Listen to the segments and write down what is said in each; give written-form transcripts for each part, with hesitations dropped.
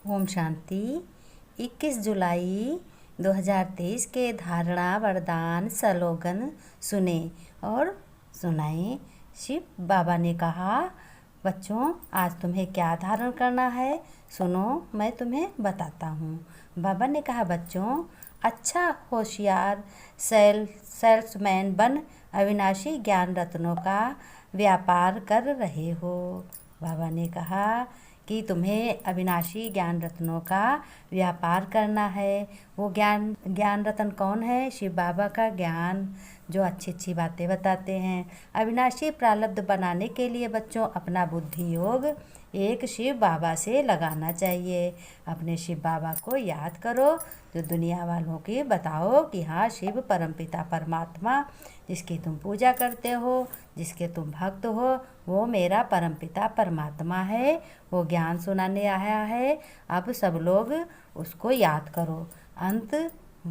ओम शांति। 21 जुलाई 2023 के धारणा वरदान स्लोगन सुने और सुनाए। शिव बाबा ने कहा, बच्चों आज तुम्हें क्या धारण करना है, सुनो मैं तुम्हें बताता हूँ। बाबा ने कहा, बच्चों अच्छा होशियार सेल्समैन बन अविनाशी ज्ञान रत्नों का व्यापार कर रहे हो। बाबा ने कहा कि तुम्हें अविनाशी ज्ञान रत्नों का व्यापार करना है। वो ज्ञान रत्न कौन है? शिव बाबा का ज्ञान, जो अच्छी अच्छी बातें बताते हैं। अविनाशी प्रारब्ध बनाने के लिए बच्चों अपना बुद्धि योग एक शिव बाबा से लगाना चाहिए। अपने शिव बाबा को याद करो, जो दुनिया वालों की बताओ कि हाँ शिव परमपिता परमात्मा जिसकी तुम पूजा करते हो, जिसके तुम भक्त हो, वो मेरा परमपिता परमात्मा है। वो ज्ञान सुनाने आया है। अब सब लोग उसको याद करो, अंत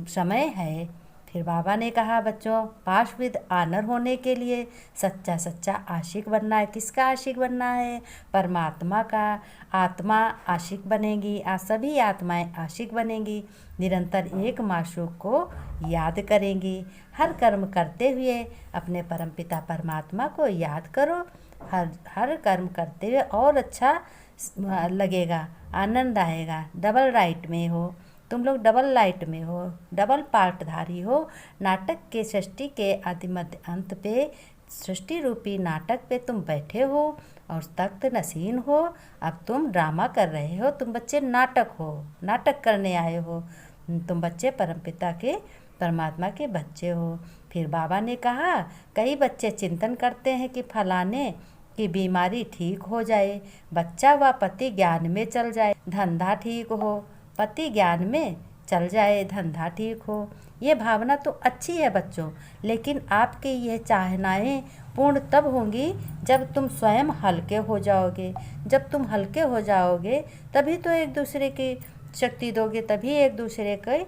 समय है। फिर बाबा ने कहा, बच्चों पाश विद आनर होने के लिए सच्चा सच्चा आशिक बनना है। किसका आशिक बनना है? परमात्मा का। आत्मा आशिक बनेगी, सभी आत्माएं आशिक बनेंगी। निरंतर एक माशूक को याद करेंगी। हर कर्म करते हुए अपने परमपिता परमात्मा को याद करो। हर कर्म करते हुए और अच्छा लगेगा, आनंद आएगा। डबल राइट में हो तुम लोग, डबल लाइट में हो, डबल पार्टधारी हो। नाटक के सृष्टि के आदि मध्य अंत पे, सृष्टि रूपी नाटक पे तुम बैठे हो और तख्त नसीन हो। अब तुम ड्रामा कर रहे हो। तुम बच्चे नाटक हो, नाटक करने आए हो। तुम बच्चे परमपिता के परमात्मा के बच्चे हो। फिर बाबा ने कहा, कई बच्चे चिंतन करते हैं कि फलाने की बीमारी ठीक हो जाए, बच्चा व पति ज्ञान में चल जाए, धंधा ठीक हो। पति ज्ञान में चल जाए, धंधा ठीक हो। ये भावना तो अच्छी है बच्चों, लेकिन आपकी यह चाहनाएं पूर्ण तब होंगी जब तुम स्वयं हल्के हो जाओगे। जब तुम हल्के हो जाओगे तभी तो एक दूसरे की शक्ति दोगे, तभी एक दूसरे की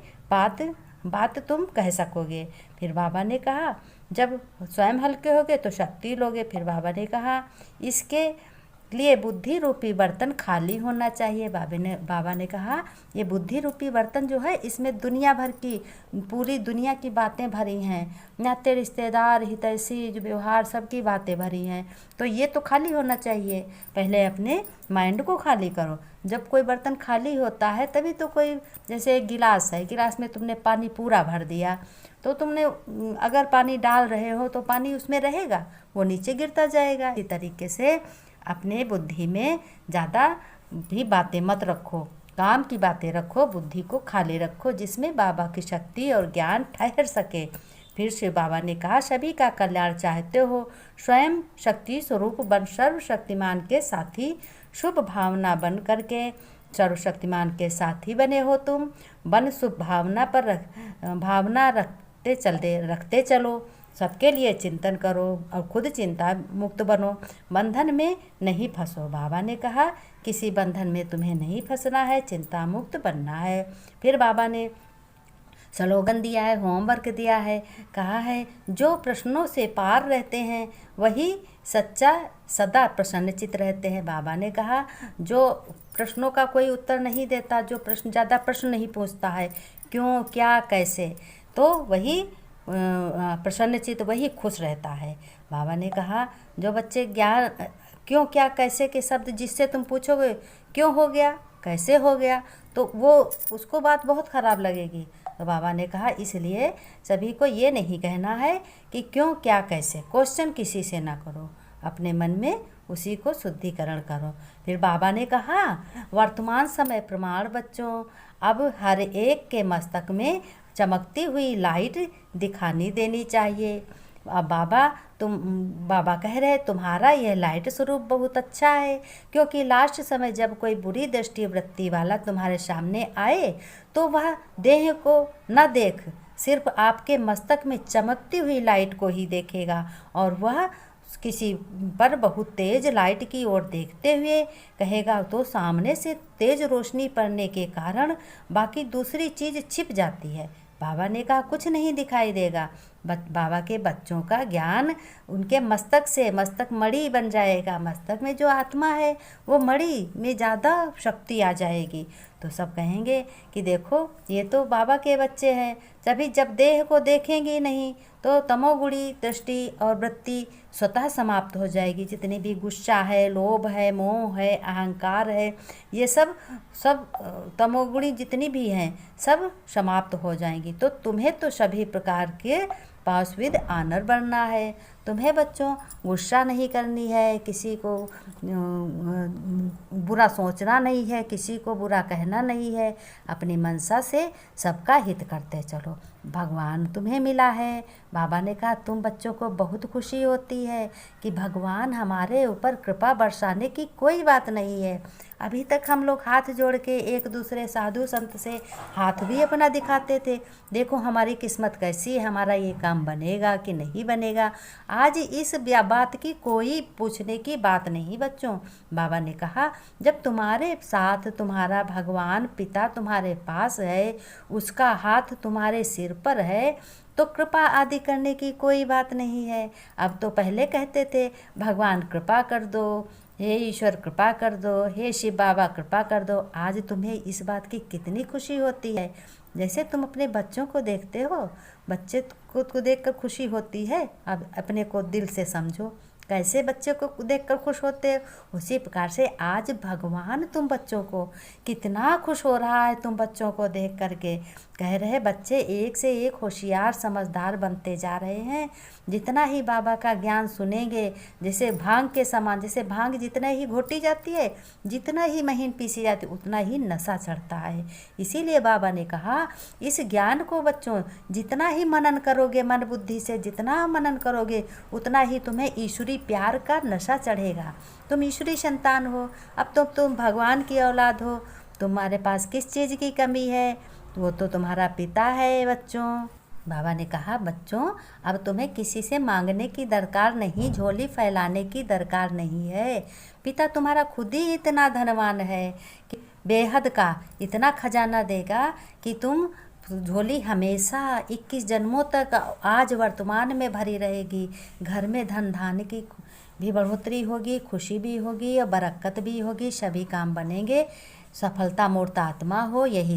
बात तुम कह सकोगे। फिर बाबा ने कहा, जब स्वयं हल्के होगे तो शक्ति लोगे। फिर बाबा ने कहा, इसके लिए बुद्धि रूपी बर्तन खाली होना चाहिए। बाबा ने कहा, ये बुद्धि रूपी बर्तन जो है, इसमें दुनिया भर की, पूरी दुनिया की बातें भरी हैं। नाते रिश्तेदार हितैषी जो व्यवहार सबकी बातें भरी हैं। तो ये तो खाली होना चाहिए। पहले अपने माइंड को खाली करो। जब कोई बर्तन खाली होता है तभी तो कोई, जैसे एक गिलास है, गिलास में तुमने पानी पूरा भर दिया, तो तुमने अगर पानी डाल रहे हो तो पानी उसमें रहेगा, वो नीचे गिरता जाएगा। इसी तरीके से अपने बुद्धि में ज़्यादा भी बातें मत रखो, काम की बातें रखो, बुद्धि को खाली रखो, जिसमें बाबा की शक्ति और ज्ञान ठहर सके। फिर शिव बाबा ने कहा, सभी का कल्याण चाहते हो, स्वयं शक्ति स्वरूप बन सर्वशक्तिमान के साथी, शुभ भावना बन करके सर्वशक्तिमान के साथी बने हो तुम। बन शुभ भावना पर भावना रखते चलो। सबके लिए चिंतन करो और खुद चिंता मुक्त बनो। बंधन में नहीं फंसो। बाबा ने कहा, किसी बंधन में तुम्हें नहीं फंसना है, चिंता मुक्त बनना है। फिर बाबा ने स्लोगन दिया है, होमवर्क दिया है, कहा है, जो प्रश्नों से पार रहते हैं वही सच्चा सदा प्रसन्नचित रहते हैं। बाबा ने कहा, जो प्रश्नों का कोई उत्तर नहीं देता, जो ज़्यादा प्रश्न नहीं पूछता है, क्यों क्या कैसे, तो वही प्रसन्नचित, वही खुश रहता है। बाबा ने कहा, जो बच्चे ज्ञान क्यों क्या कैसे के शब्द जिससे तुम पूछोगे क्यों हो गया कैसे हो गया, तो वो उसको बात बहुत ख़राब लगेगी। तो बाबा ने कहा, इसलिए सभी को ये नहीं कहना है कि क्यों क्या कैसे, क्वेश्चन किसी से ना करो, अपने मन में उसी को शुद्धिकरण करो। फिर बाबा ने कहा, वर्तमान समय प्रमाण बच्चों, अब हर एक के मस्तक में चमकती हुई लाइट दिखानी देनी चाहिए। अब बाबा कह रहे, तुम्हारा यह लाइट स्वरूप बहुत अच्छा है, क्योंकि लास्ट समय जब कोई बुरी दृष्टि वृत्ति वाला तुम्हारे सामने आए तो वह देह को न देख, सिर्फ आपके मस्तक में चमकती हुई लाइट को ही देखेगा, और वह किसी पर बहुत तेज लाइट की ओर देखते हुए कहेगा, तो सामने से तेज रोशनी पड़ने के कारण बाकी दूसरी चीज़ छिप जाती है। बाबा ने कहा, कुछ नहीं दिखाई देगा, बाबा के बच्चों का ज्ञान उनके मस्तक से, मस्तक मणि बन जाएगा। मस्तक में जो आत्मा है वो मणि में ज़्यादा शक्ति आ जाएगी। तो सब कहेंगे कि देखो ये तो बाबा के बच्चे हैं। तभी जब देह को देखेंगे नहीं तो तमोगुणी दृष्टि और वृत्ति स्वतः समाप्त हो जाएगी। जितनी भी गुस्सा है, लोभ है, मोह है, अहंकार है, ये सब तमोगुणी जितनी भी हैं सब समाप्त हो जाएंगी। तो तुम्हें तो सभी प्रकार के पास विद आनर बनना है। तुम्हें बच्चों गुस्सा नहीं करनी है, किसी को बुरा सोचना नहीं है, किसी को बुरा कहना नहीं है। अपनी मनसा से सबका हित करते चलो। भगवान तुम्हें मिला है। बाबा ने कहा तुम बच्चों को बहुत खुशी होती है कि भगवान हमारे ऊपर कृपा बरसाने की कोई बात नहीं है। अभी तक हम लोग हाथ जोड़ के एक दूसरे साधु संत से हाथ भी अपना दिखाते थे, देखो हमारी किस्मत कैसी है, हमारा ये काम बनेगा कि नहीं बनेगा। आज इस बात की कोई पूछने की बात नहीं बच्चों। बाबा ने कहा जब तुम्हारे साथ तुम्हारा भगवान पिता तुम्हारे पास है, उसका हाथ तुम्हारे सिर पर है, तो कृपा आदि करने की कोई बात नहीं है। अब तो पहले कहते थे भगवान कृपा कर दो, हे ईश्वर कृपा कर दो, हे शिव बाबा कृपा कर दो। आज तुम्हें इस बात की कितनी खुशी होती है। जैसे तुम अपने बच्चों को देखते हो, बच्चे को देखकर खुशी होती है। अब अपने को दिल से समझो, कैसे बच्चे को देखकर खुश होते हो, उसी प्रकार से आज भगवान तुम बच्चों को कितना खुश हो रहा है तुम बच्चों को देख करके। कह रहे बच्चे एक से एक होशियार समझदार बनते जा रहे हैं। जितना ही बाबा का ज्ञान सुनेंगे, जैसे भांग के समान, जैसे भांग जितना ही घोटी जाती है, जितना ही महीन पीसी जाती है, उतना ही नशा चढ़ता है। इसीलिए बाबा ने कहा इस ज्ञान को बच्चों जितना ही मनन करोगे, मन बुद्धि से जितना मनन करोगे, उतना ही तुम्हें ईश्वरी प्यार का नशा चढ़ेगा। तुम ईश्वरी संतान हो, अब तो तुम भगवान की औलाद हो। तुम्हारे पास किस चीज़ की कमी है, वो तो तुम्हारा पिता है बच्चों। बाबा ने कहा बच्चों अब तुम्हें किसी से मांगने की दरकार नहीं, झोली फैलाने की दरकार नहीं है। पिता तुम्हारा खुद ही इतना धनवान है कि बेहद का इतना खजाना देगा कि तुम झोली हमेशा 21 जन्मों तक आज वर्तमान में भरी रहेगी। घर में धन धान की भी बढ़ोतरी होगी, खुशी भी होगी और बरकत भी होगी, सभी काम बनेंगे। सफलता मूर्त आत्मा हो, यही